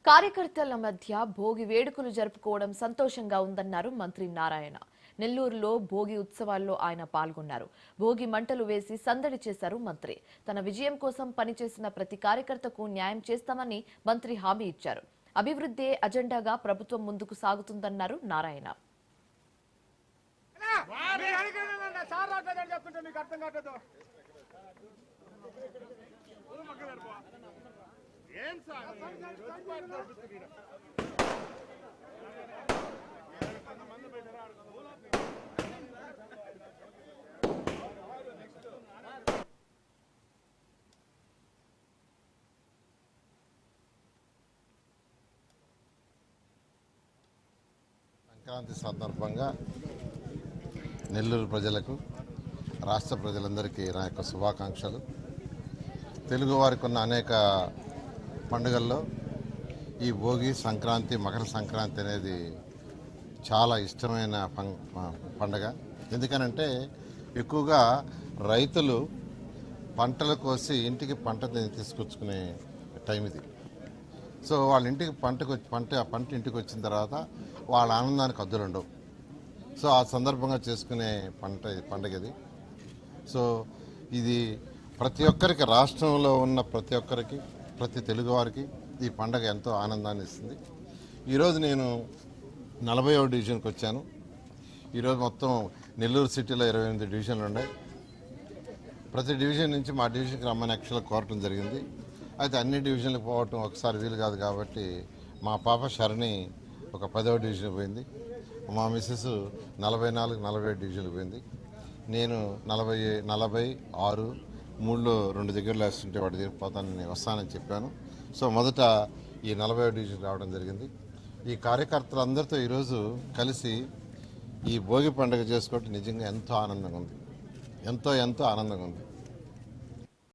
కార్యకర్తల మధ్య భోగి వేడుకలు జరుపుకోవడం సంతోషంగా ఉందన్నారు మంత్రి నారాయణ. నెల్లూరులో భోగి ఉత్సవాల్లో ఆయన పాల్గొన్నారు. భోగి మంటలు వేసి సందడి చేశారు మంత్రి. తన విజయం కోసం పనిచేసిన ప్రతి కార్యకర్తకు న్యాయం చేస్తామని మంత్రి హామీ ఇచ్చారు. అభివృద్ధే అజెండాగా ప్రభుత్వం ముందుకు సాగుతుందన్నారు నారాయణ. సంక్రాంతి సందర్భంగా నెల్లూరు ప్రజలకు, రాష్ట్ర ప్రజలందరికీ నా యొక్క శుభాకాంక్షలు. తెలుగు వారికి ఉన్న అనేక పండుగల్లో ఈ భోగి, సంక్రాంతి, మకర సంక్రాంతి అనేది చాలా ఇష్టమైన పండుగ. ఎందుకనంటే ఎక్కువగా రైతులు పంటలు కోసి ఇంటికి పంట తీసుకొచ్చుకునే టైం ఇది. సో వాళ్ళ ఇంటికి పంట ఇంటికి వచ్చిన తర్వాత వాళ్ళ ఆనందానికి హద్దులు ఉండవు. సో ఆ సందర్భంగా చేసుకునే పండుగ ఇది. సో ఇది ప్రతి ఒక్కరికి, రాష్ట్రంలో ఉన్న ప్రతి ఒక్కరికి, ప్రతి తెలుగువారికి ఈ పండుగ ఎంతో ఆనందాన్ని ఇస్తుంది. ఈరోజు నేను 40వ డివిజన్కి వచ్చాను. ఈరోజు మొత్తం నెల్లూరు సిటీలో 28 డివిజన్లు ఉన్నాయి. ప్రతి డివిజన్ నుంచి మా డివిజన్కి రమ్మని యాక్చువల్గా కోరటం జరిగింది. అయితే అన్ని డివిజన్లకు పోవటం ఒకసారి వీలు కాదు కాబట్టి మా పాప శరణి ఒక 10వ డివిజన్ పోయింది. మా మిస్సెస్ 44, 47 డివిజన్లు పోయింది. నేను 46, 3లో 2 దగ్గరలో వేస్తుంటే వాటి దగ్గర పోతాను, నేను వస్తానని చెప్పాను. సో మొదట ఈ 40వ డివిజన్ రావడం జరిగింది. ఈ కార్యకర్తలందరితో ఈరోజు కలిసి ఈ భోగి పండుగ చేసుకోవటం నిజంగా ఎంతో ఆనందంగా ఉంది. ఎంతో ఆనందంగా ఉంది.